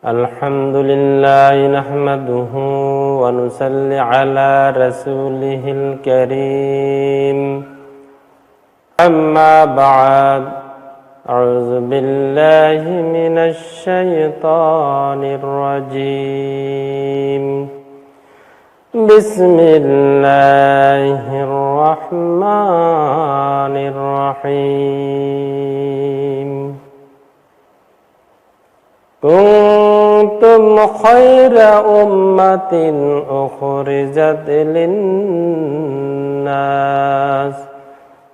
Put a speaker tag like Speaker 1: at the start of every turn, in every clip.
Speaker 1: الحمد لله نحمده ونصلي على رسوله الكريم أما بعد أعوذ بالله من الشيطان الرجيم بسم الله الرحمن الرحيم كنتم خير أمة أخرجت للناس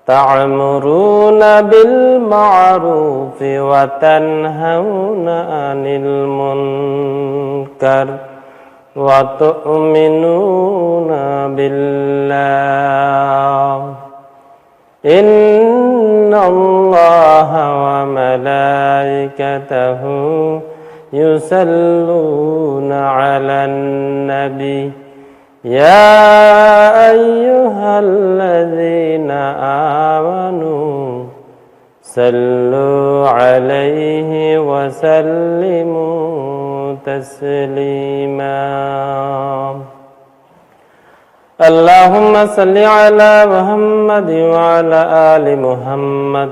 Speaker 1: تأمرون بالمعروف وتنهون عن المنكر وتؤمنون بالله إن الله وملائكته يصلون على النبي يا أيها الذين آمنوا صلوا عليه وسلموا تسليما اللهم صل على محمد وعلى آل محمد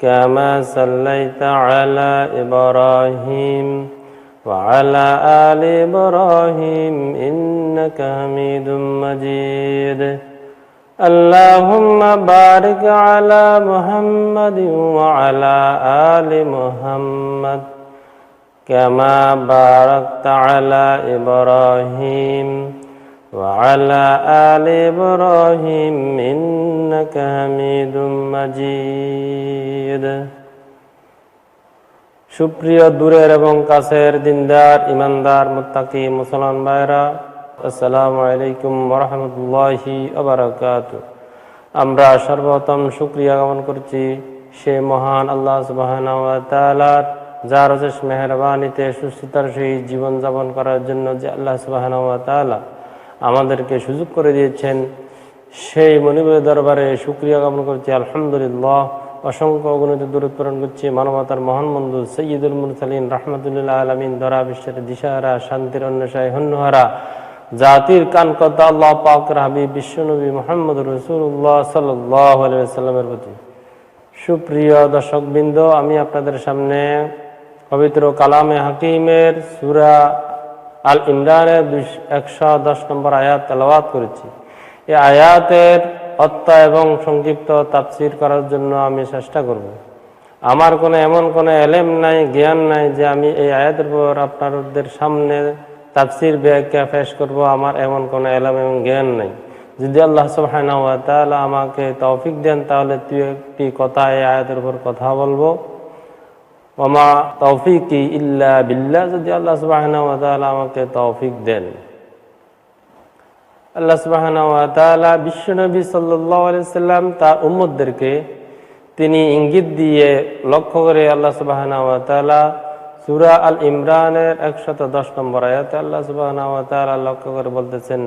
Speaker 1: كما صليت على إبراهيم وعلى آل إبراهيم إنك حميد مجيد اللهم بارك على محمد وعلى آل محمد كما باركت على إبراهيم وعلى آل إبراهيم إنك حميد مجيد সুপ্রিয় দূরের এবং কাছের দিনদার ইমানদার মুত্তাকি মুসলমান ভাইরা আসসালামু আলাইকুম ওয়া রাহমাতুল্লাহি ওয়া বারাকাতুহু। আমরা সর্বপ্রথম শুকরিয়া জ্ঞাপন করছি সে মহান আল্লাহ সুবহানাহু ওয়া তাআলার, যার অশেষ মেহেরবানিতে সুস্থতার সহিত জীবন যাপন করার জন্য যে আল্লাহ সুবহানাহু ওয়া তাআলা আমাদেরকে সুযোগ করে দিয়েছেন, সেই মনিবের দরবারে শুকরিয়া জ্ঞাপন করছি আলহামদুলিল্লাহ। অসংখ্য অগণিত দরুদ প্রেরণ করছি মানবতার মহান বন্ধু সাইয়্যিদুল মুরসালিন রাহমাতুল আলামিন দ্বারা বিশ্বের দিশাহারা শান্তির অন্বেষায় হন্যহারা জাতির কানকতা আল্লাহ পাকের হাবিব বিশ্বনবী মুহাম্মদ রাসূলুল্লাহ সাল্লাল্লাহু আলাইহি ওয়াসাল্লামের প্রতি। সুপ্রিয় দর্শকবৃন্দ, আমি আপনাদের সামনে পবিত্র কালামে হাকিমের সূরা আল ইমরানের 110 নম্বর আয়াত তেলাওয়াত করেছি। এই আয়াতের অর্থ এবং সংক্ষিপ্ত তাফসীর করার জন্য আমি চেষ্টা করব। আমার এমন কোনো ইলম নাই, জ্ঞান নাই যে আমি এই আয়াতের উপর আপনাদের সামনে তাফসীর ব্যাখ্যা পেশ করব। আমার এমন কোনো ইলম এবং জ্ঞান নাই। যদি আল্লাহ সুবহানাহু ওয়া তাআলা আমাকে তৌফিক দেন, তাহলে দুই একটি কথা এই আয়াতের উপর কথা বলবো। ওমা তৌফিকি ইল্লা বিল্লাহ, যদি আল্লাহ সুবহানাহু ওয়া তাআলা আমাকে তৌফিক দেন। আল্লাহ সুবহানাহু ওয়া তাআলা বিশ্বনবী সাল্লাল্লাহু আলাইহি ওয়াসাল্লাম তার উম্মতদেরকে তিনি ইঙ্গিত দিয়ে লক্ষ্য করে আল্লাহ সুবহানাহু ওয়া তাআলা সূরা আল ইমরানের 110 নম্বর আয়াতে আল্লাহ সুবহানাহু ওয়া তাআলা লক্ষ্য করে বলতেছেন,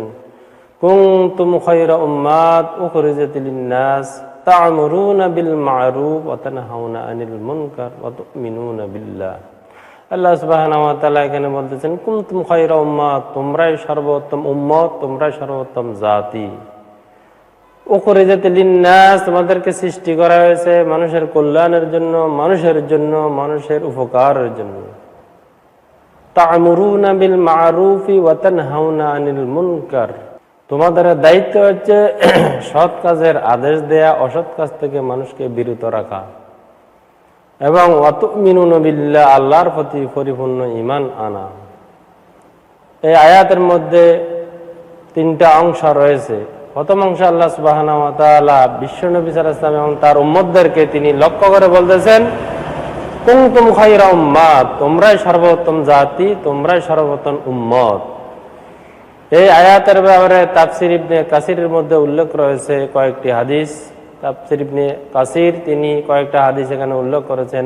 Speaker 1: কুনতুম খায়রা উম্মাত উখরিজাত লিন-নাস তা'মুরুনা বিল মা'রুফ ওয়া তানহাউনা আনিল মুনকার ওয়া তু'মিনুনা বিল্লাহ। আল্লাহ সুবহানাহু ওয়া তাআলা এখানে বলতেছেন, কুনতুম খায়রা উম্মাত, তোমরাই সর্বোত্তম উম্মত, তোমরাই সর্বোত্তম জাতি। উখরিজাত লিন-নাস, তোমাদেরকে সৃষ্টি করা হয়েছে মানুষের কল্যাণের জন্য, মানুষের উপকারের জন্য। তা'মুরুনা বিল মা'রুফি ওয়া তানহাউনা আনিল মুনকার, তোমাদের দায়িত্ব হচ্ছে সৎ কাজের আদেশ দেয়া, অসৎ কাজ থেকে মানুষকে বিরত রাখা, এবং ওয়া তু'মিনুনা বিল্লাহ, আল্লাহর প্রতি পরিপূর্ণ ঈমান আনা। এই আয়াতের মধ্যে তিনটা অংশ রয়েছে। প্রথম অংশ আল্লাহ সুবহানাহু ওয়া তাআলা বিশ্বনবী সাল্লাল্লাহু আলাইহি ওয়াসাল্লাম এবং তার উম্মতদেরকে তিনি লক্ষ্য করে বলতেছেন, কুনতুম খায়রা উম্মাত, তোমরাই সর্বোত্তম জাতি, তোমরাই সর্বোত্তম উম্মত। এই আয়াতের ব্যাপারে তাফসীর ইবনে কাসিরের মধ্যে উল্লেখ রয়েছে কয়েকটি হাদিস। তাফসীর ইবনে কাসির তিনি কয়েকটা হাদিস এখানে উল্লেখ করেছেন।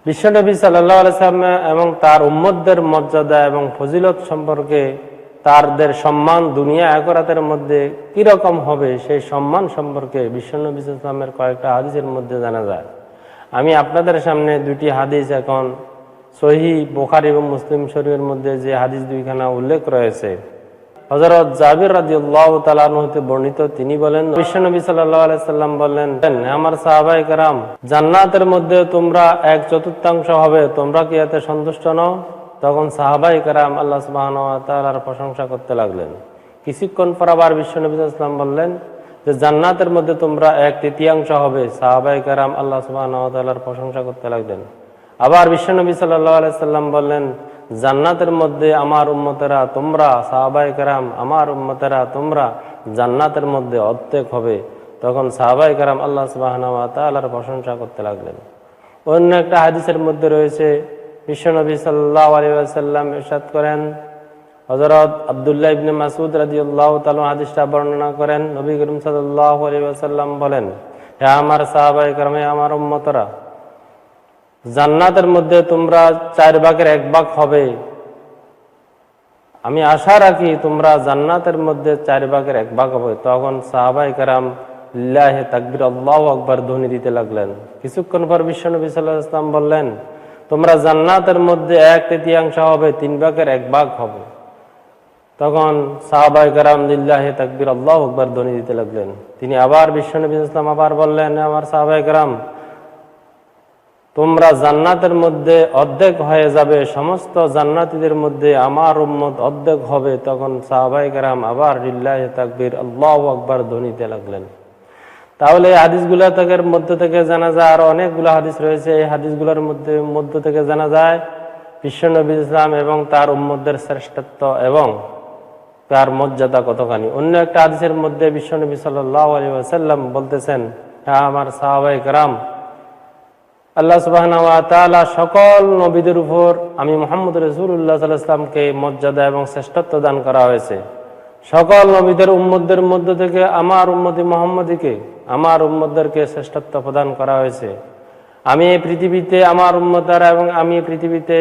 Speaker 1: বিশ্বনবী সাল্লাল্লাহু আলাইহি ওয়াসাল্লাম এবং তার উম্মতদের মর্যাদা এবং ফজিলত সম্পর্কে তাদের সম্মান দুনিয়া আখিরাতের মধ্যে কি রকম হবে সেই সম্মান সম্পর্কে বিশ্বনবী সাল্লাল্লাহু আলাইহি ওয়াসাল্লামের কয়েকটা হাদিসের মধ্যে জানা যায়। আমি আপনাদের সামনে দুটি হাদিস এখন সহিহ বুখারী এবং মুসলিম শরীফের মধ্যে যে হাদিস দুইখানা উল্লেখ রয়েছে, হযরত জাবির রাদিয়াল্লাহু তাআলা আনহু হতে বর্ণিত, তিনি বলেন বিশ্বনবী সাল্লাল্লাহু আলাইহি সাল্লাম বললেন, আমার সাহাবায়ে কেরাম, জান্নাতের মধ্যে তোমরা 1/4 হবে, তোমরা কি এতে সন্তুষ্ট নও? তখন সাহাবায়ে কেরাম আল্লাহ সুবহানাহু ওয়া তাআলার প্রশংসা করতে লাগলেন। কিছুক্ষণ পর আবার বিশ্বনবী সাল্লাল্লাহু আলাইহি সাল্লাম বললেন যে জান্নাতের মধ্যে তোমরা 1/3 হবে। সাহাবায়ে কেরাম আল্লাহ সুবহানাহু ওয়া তাআলার প্রশংসা করতে লাগলেন। আবার বিশ্বনবী সাল্লাল্লাহু আলাইহি সাল্লাম বললেন, জান্নাতের মধ্যে আমার উম্মতেরা তোমরা, সাহাবায়ে কেরাম আমার উম্মতেরা তোমরা জান্নাতের মধ্যে অর্ধেক হবে। তখন সাহাবায়ে কেরাম আল্লাহ সুবহানাহু ওয়া তাআলার প্রশংসা করতে লাগলেন। অন্য একটা হাদিসের মধ্যে রয়েছে, বিশ্বনবী সাল্লাল্লাহু আলাইহি ওয়াসাল্লাম ইরশাদ করেন, হযরত আব্দুল্লাহ ইবনে মাসউদ রাদিয়াল্লাহু তাআলা হাদিসটা বর্ণনা করেন, নবী করিম সাল্লাল্লাহু আলাইহি ওয়াসাল্লাম বলেন, হে আমার সাহাবায়ে কেরাম, হে আমার উম্মতরা, জান্নাতের মধ্যে তোমরা 4/1 হবে। আমি আশা রাখি তোমরা জান্নাতের মধ্যে 4/1 হবে। তখন সাহাবায়ে কেরাম লিল্লাহি তাকবীর, আল্লাহু আকবার ধ্বনি দিতে লাগলেন। কিছুক্ষণ পর বিশ্বনবী সাল্লাল্লাহু আলাইহি ওয়াসাল্লাম বললেন, তোমরা জান্নাতের মধ্যে 1/3 হবে, 3/1 হবে। তখন সাহাবায়ে কেরাম লিল্লাহি তাকবীর, আল্লাহু আকবার ধ্বনি দিতে লাগলেন। তিনি আবার বিশ্বনবী সাল্লাল্লাহু আলাইহি ওয়াসাল্লাম আবার বললেন, আমার সাহাবায়ে কেরাম, তোমরা জান্নাতের মধ্যে অর্ধেক হয়ে যাবে, সমস্ত জান্নাতীদের মধ্যে আমার উম্মত অর্ধেক হবে। তখন সাহাবায়ে কেরাম আবার লিল্লাহি তাকবীর, আল্লাহু আকবার ধ্বনি দিতে লাগলেন। তাহলে এই হাদিসগুলো থেকে মধ্য থেকে জানা যায়, আরো অনেকগুলো হাদিস রয়েছে, এই হাদিসগুলোর মধ্য থেকে জানা যায় বিশ্বনবী ইসলাম এবং তার উম্মতদের শ্রেষ্ঠত্ব এবং তার মর্যাদা কতখানি। অন্য একটা হাদিসের মধ্যে বিশ্বনবী সাল্লাল্লাহু আলাইহি ওয়াসাল্লাম বলতেছেন, হ্যাঁ আমার সাহাবায়ে কেরাম, আল্লাহ সুবহানাহু ওয়া তাআলা সকল নবীদের উপর আমি মুহাম্মদ রাসূলুল্লাহ সাল্লাল্লাহু আলাইহি ওয়াসাল্লামকে মর্যাদা এবং শ্রেষ্ঠত্ব দান করা হয়েছে। সকল নবীদের উম্মতদের মধ্য থেকে আমার উম্মতি মুহাম্মদীকে, আমার উম্মতদেরকে শ্রেষ্ঠত্ব প্রদান করা হয়েছে। আমি এই পৃথিবীতে আমার উম্মতরা এবং আমি পৃথিবীতে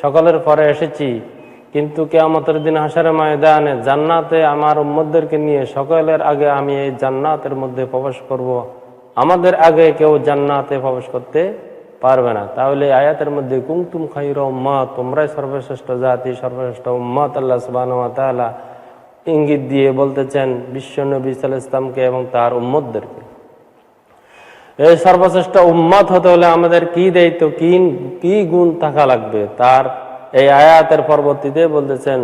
Speaker 1: সকলের পরে এসেছি, কিন্তু কিয়ামতের দিন হাশরের ময়দানে জান্নাতে আমার উম্মতদেরকে নিয়ে সকলের আগে আমি এই জান্নাতের মধ্যে প্রবেশ করব। আমাদের আগে কেউ জান্নাতে প্রবেশ করতে পারবে না। তাহলে আয়াতের মধ্যে কুনতুম খায়রা উম্মাত, তোমরাই সর্বশ্রেষ্ঠ জাতি, সর্বশ্রেষ্ঠ উম্মত, আল্লাহ সুবহানাহু ওয়া তাআলা ইঙ্গিত দিয়ে বলতেছেন বিশ্বনবী সাল্লাল্লাহু আলাইহি ওয়াসাল্লামকে এবং তার উম্মতদেরকে। এই সর্বশ্রেষ্ঠ উম্মত হতে হলে আমাদের কি দায়িত্ব, কি গুণ থাকা লাগবে, তার এই আয়াতের পরবর্তীতে বলতেছেন,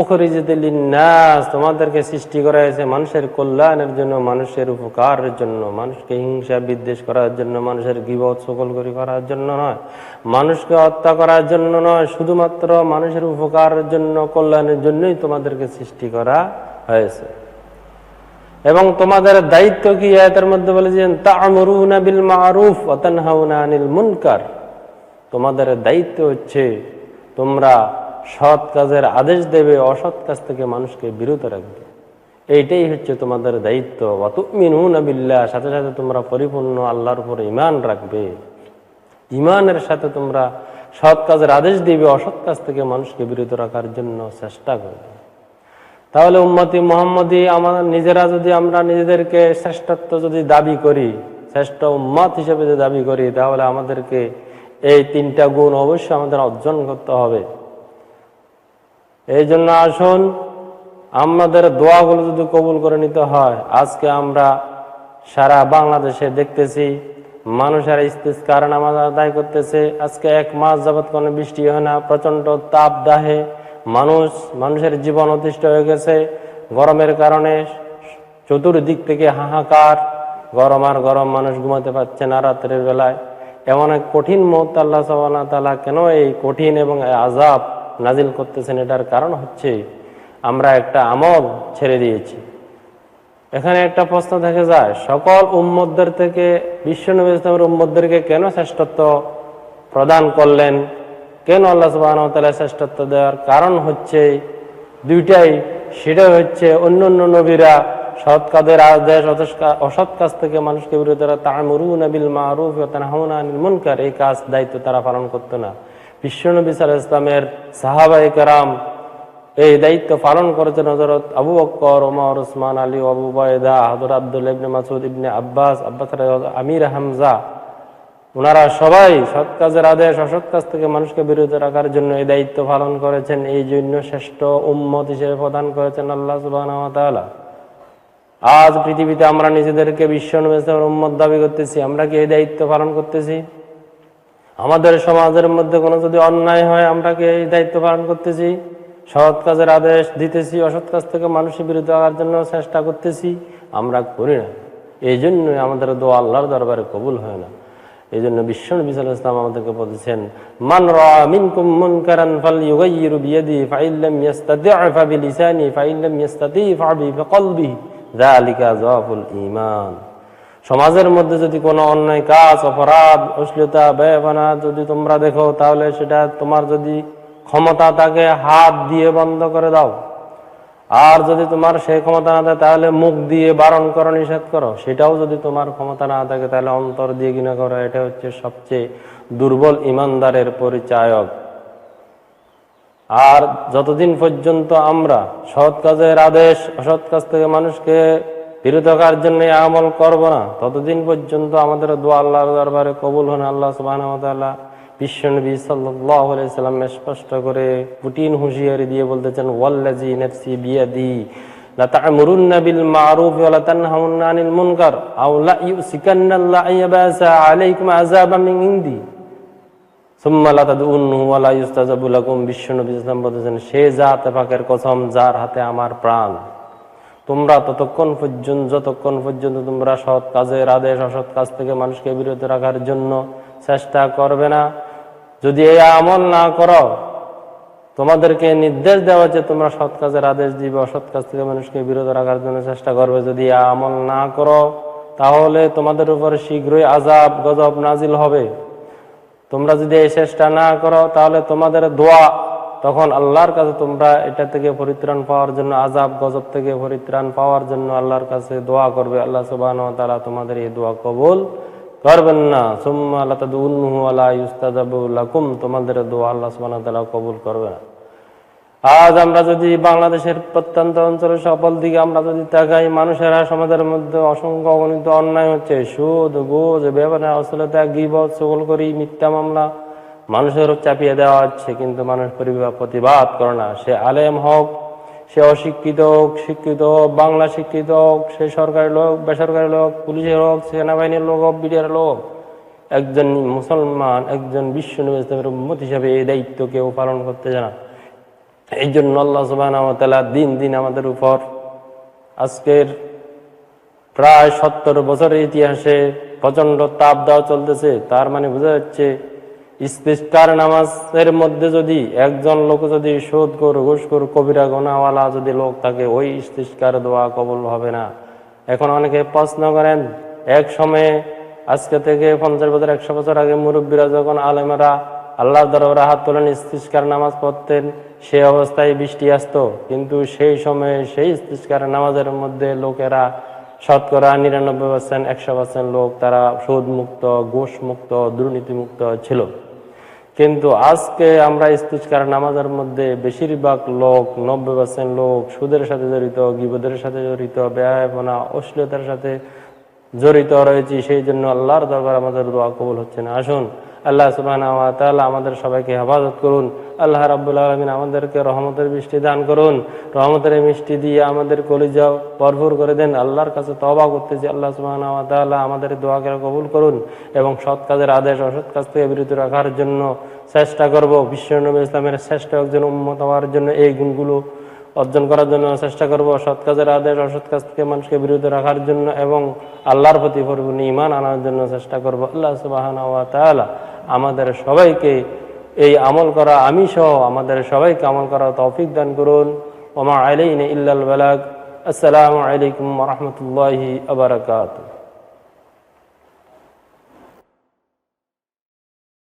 Speaker 1: উখরিজাত লিন-নাস, তোমাদেরকে সৃষ্টি করা হয়েছে মানুষের কল্যাণের জন্য, মানুষের উপকারের জন্য, মানুষকে হিংসা বিদ্বেষ করার জন্য, মানুষের গীবত সকলকরি করার জন্য নয়, মানুষকে হত্যা করার জন্য নয়, শুধুমাত্র মানুষের উপকারের জন্য, কল্যাণের জন্যই তোমাদেরকে সৃষ্টি করা হয়েছে। এবং তোমাদের দায়িত্ব কি আয়াতের মধ্যে বলেছেন, তা'মুরুনা বিল মা'রুফ ওয়া তানহাউনা আনিল মুনকার, তোমাদের দায়িত্ব হচ্ছে তোমরা সৎ কাজের আদেশ দেবে, অসৎ কাজ থেকে মানুষকে বিরত রাখবে। এইটাই হচ্ছে তোমাদের দায়িত্ব। ওয়া তু'মিনুনা বিল্লাহ, সাথে সাথে তোমরা পরিপূর্ণ আল্লাহর উপর ঈমান রাখবে। ঈমানের সাথে তোমরা সৎ কাজের আদেশ দিবে, অসৎ কাজ থেকে মানুষকে বিরত রাখার জন্য চেষ্টা করবে। তাহলে উম্মতি মুহাম্মদী আমাদের নিজেরা যদি আমরা নিজেদেরকে শ্রেষ্ঠত্ব যদি দাবি করি, শ্রেষ্ঠ উম্মত হিসেবে যদি দাবি করি, তাহলে আমাদেরকে এই 3টা গুণ অবশ্যই আমাদের অর্জন করতে হবে। এই জন্য আসুন আমাদের দোয়াগুলো যদি কবুল করে নিতে হয়, আজকে আমরা সারা বাংলাদেশে দেখতেছি মানুষের ইস্তিসকার নামাজ আদায় করতেছে। আজকে 1 মাস যাবত কোনো বৃষ্টি হয় না, প্রচন্ড তাপ দাহে মানুষের জীবন অতিষ্ঠ হয়ে গেছে। গরমের কারণে চতুর্দিক থেকে হাহাকার, গরম আর গরম, মানুষ ঘুমাতে পারছে না রাতের বেলায়। এমন এক কঠিন মুহূর্ত আল্লাহ সুবহানাহু ওয়া তাআলা কেন এই কঠিন এবং আযাব নাজিল করতেছেন, এটার কারণ হচ্ছে আমরা একটা আমল ছেড়ে দিয়েছি। এখানে একটা প্রশ্ন থেকে যায়, সকল উম্মতদের থেকে বিশ্বনবী ইসলামের উম্মতদেরকে কেন শ্রেষ্ঠত্ব প্রদান করলেন, কেন আল্লাহ সুবহানাহু ওয়া তাআলা শ্রেষ্ঠত্ব দেওয়ার কারণ হচ্ছে দুইটাই। সেটা হচ্ছে অন্য নবীরা সৎ কাজের আদেশ, অসৎ কাজ থেকে মানুষকে বিরত রাখা, তা'মুরুনা বিল মা'রুফ ওয়া তানহাউনা আনিল মুনকার, এই কাজ দায়িত্ব তারা পালন করতো না। বিশ্বনবী সাল্লাল্লাহু আলাইহি ওয়াসাল্লামের সাহাবায়ে কেরাম এই দায়িত্ব পালন করেছেন। হযরত আবু বকর, ওমর, উসমান, আলী, আবু উবাইদা, হযরত আব্দুল্লাহ ইবনে মাসউদ, ইবনে আব্বাস, আমির হামজা, ওনারা সবাই সৎ কাজের আদেশ অসৎ কাজ থেকে মানুষকে বিরত রাখার জন্য এই দায়িত্ব পালন করেছেন। এই জন্য শ্রেষ্ঠ উম্মত হিসেবে প্রদান করেছেন আল্লাহ সুবহানাহু ওয়া তাআলা। আজ পৃথিবীতে আমরা নিজেদেরকে বিশ্ব নবীর উম্মত দাবি করতেছি, আমরা কি এই দায়িত্ব পালন করতেছি? আমাদের সমাজের মধ্যে কোনো যদি অন্যায় হয়, আমরা কি এই দায়িত্ব পালন করতেছি? সৎ কাজের আদেশ দিতেছি, অসৎ কাজ থেকে মানুষের বিরত রাখার জন্য চেষ্টা করতেছি? আমরা করি না। এই জন্যই আমাদের দোয়া আল্লাহর দরবারে কবুল হয় না। এই জন্য বিশ্ব নবী সাল্লাল্লাহু আলাইহি ওয়াসাল্লাম আমাদেরকে বলেছেন, মান রাআ মিনকুম মুনকারান ফালইউগাইয়িরু বিয়াদিহি ফাইন লাম ইস্তাতি' ফাবিলিসানিহি ফাইন লাম ইস্তাতি' ফাবিকলবিহি যালিকা যাফুল ঈমান। সমাজের মধ্যে যদি কোনো অন্যায় কাজ, অপরাধ, অশ্লীলতা, বেয়ানা যদি তোমরা দেখো, তাহলে সেটা তোমার যদি ক্ষমতা থাকে হাত দিয়ে বন্ধ করে দাও। আর যদি তোমার সেই ক্ষমতা না থাকে তাহলে মুখ দিয়ে বারণ করো, নিষেধ করো। সেটাও যদি তোমার ক্ষমতা না থাকে তাহলে অন্তর দিয়ে ঘৃণা করো। এটা হচ্ছে সবচেয়ে দুর্বল ইমানদারের পরিচায়ক। আর যতদিন পর্যন্ত আমরা সৎ কাজের আদেশ অসৎ কাজ থেকে মানুষকে বিরত রাখার জন্য আমল করব না, ততদিন পর্যন্ত আমাদের দোয়া আল্লাহর দরবারে কবুল হয় না। আল্লাহ সুবহানাহু ওয়া তাআলা বিশ্বনবী সাল্লাল্লাহু আলাইহি সাল্লাম স্পষ্ট করে কঠিন হুঁশিয়ারি দিয়ে বলতেছেন, ওয়াল্লাযী নাফসি বিয়াদিহি লা তা'মুরুন্না বিল মা'রুফ ওয়া লা তানহাউন্না আনিল মুনকার আও লা ইউসিকান্নাল্লাহু আইয়াবাসা আলাইকুম আযাবাম মিন ইনদি সুম্মা লা তাদউনহু ওয়া লা ইউস্তাজাবু লাকুম। বিশ্বনবী সাল্লাল্লাহু আলাইহি ওয়াসাল্লাম বলতেছেন, সে জাত পাকের কসম যার হাতে আমার প্রাণ, তোমরা যতক্ষণ পর্যন্ত তোমরা সৎ কাজের আদেশ অসৎ কাজ থেকে মানুষকে বিরত রাখার জন্য চেষ্টা করবে না, যদি এই আমল না করো, তোমাদেরকে নির্দেশ দেওয়া হচ্ছে তোমরা সৎ কাজের আদেশ দিবে, অসৎ কাজ থেকে মানুষকে বিরত রাখার জন্য চেষ্টা করবে, যদি এই আমল না করো তাহলে তোমাদের উপরে শীঘ্রই আযাব গজব নাজিল হবে। তোমরা যদি এই চেষ্টা না করো তাহলে তোমাদের দোয়া তখন আল্লাহর কাছে তোমরা এটা থেকে পরিত্রাণ পাওয়ার জন্য, আযাব গজব থেকে পরিত্রাণ পাওয়ার জন্য আল্লাহর কাছে দোয়া করবে। আল্লাহ সুবহানাহু ওয়া তাআলা তোমাদের এই দোয়া কবুল করবেন না। সুম্মা লা তাদউনহু ওয়া লা ইউস্তাজাবু লাকুম, তোমাদের দোয়া আল্লাহ সুবহানাহু ওয়া তাআলা কবুল করবে না। আজ আমরা যদি বাংলাদেশের প্রত্যন্ত অঞ্চলের সকল দিকে আমরা যদি তাকাই, মানুষেরা সমাজের মধ্যে অসংখ্য অগণিত অন্যায় হচ্ছে। সুদ, ঘুষ, বেপরোয়া, অশ্লীলতা, গীবত, চুগলখড়ি, মিথ্যা মামলা মানুষের চাপিয়ে দেওয়া হচ্ছে, কিন্তু মানুষ প্রতিবাদ করে না। সে আলেম হোক, সে অশিক্ষিত হোক, শিক্ষিত হোক, বাংলা শিক্ষিত হোক, সে সরকারি লোক, বেসরকারি লোক, পুলিশের হোক, সেনাবাহিনীর লোক হোক, বিডিআর লোক, একজন মুসলমান, একজন বিশ্ব নবী ইসলামের উম্মত হিসাবে এই দায়িত্ব কেউ পালন করতে জানা। এই জন্য আল্লাহ সুবহানাহু ওয়া তাআলা দিন দিন আমাদের উপর আজকের প্রায় 70 বছরের ইতিহাসে প্রচন্ড তাপ দেওয়া চলতেছে। তার মানে বোঝা যাচ্ছে ইস্তিসকার নামাজের মধ্যে যদি একজন লোক যদি সুদখোর, ঘুষখোর, কবিরা গুনাহওয়ালা যদি লোক থাকে, ওই ইস্তিসকার দোয়া কবুল হবে না। এখন অনেকে প্রশ্ন করেন, এক সময়ে আজকে থেকে 50 বছর 100 বছর আগে মুরব্বীরা যখন আলেমেরা আল্লাহর দরবারে হাত তোলেন ইস্তিসকার নামাজ পড়তেন, সেই অবস্থায় বৃষ্টি আসতো, কিন্তু সেই সময়ে সেই ইস্তিসকার নামাজের মধ্যে লোকেরা শতকরা 99%, 100% লোক তারা সুদ মুক্ত, ঘুষ মুক্ত, দুর্নীতি মুক্ত ছিল। কিন্তু আজকে আমরা ইস্তিসকার নামাজের মধ্যে বেশিরভাগ লোক, 90% লোক সুদের সাথে জড়িত, গীবতের সাথে জড়িত, বেহায়াপনা, অশ্লীলতার সাথে জড়িত রয়েছি। সেই জন্য আল্লাহর দরবার আমাদের দোয়া কবুল হচ্ছে না। আসুন আল্লাহ সুবহানাহু ওয়া তাআলা আমাদের সবাইকে হেফাজত করুন। আল্লাহ রাব্বুল আলামিন আমাদেরকে রহমতের বৃষ্টি দান করুন। রহমতের মিষ্টি দিয়ে আমাদের কলিজা ভরপুর করে দেন। আল্লাহর কাছে তওবা করতেছি, আল্লাহ সুবহানাহু ওয়া তাআলা আমাদের দোয়াকে কবুল করুন এবং সৎ কাজের আদেশ অসৎ কাজ থেকে বিরত রাখার জন্য চেষ্টা করব। বিশ্ব নবী ইসলামের শ্রেষ্ঠ একজন উম্মত হওয়ার জন্য এই গুণগুলো অর্জন করার জন্য চেষ্টা করব, সৎ কাজের আদেশ অসৎ কাজ থেকে মানুষকে বিরত রাখার জন্য এবং আল্লাহর প্রতি পরিপূর্ণ ঈমান আনার জন্য চেষ্টা করব। আল্লাহ সুবহানাহু ওয়া তাআলা আমাদের সবাইকে এই আমল করা, আমি সহ আমাদের সবাইকে আমল করা তৌফিক দান করুন। ওয়া মা আলাইনা ইল্লাল বালাগ। আসসালামু আলাইকুম ওয়া রাহমাতুল্লাহি ওয়া বারাকাতুহু।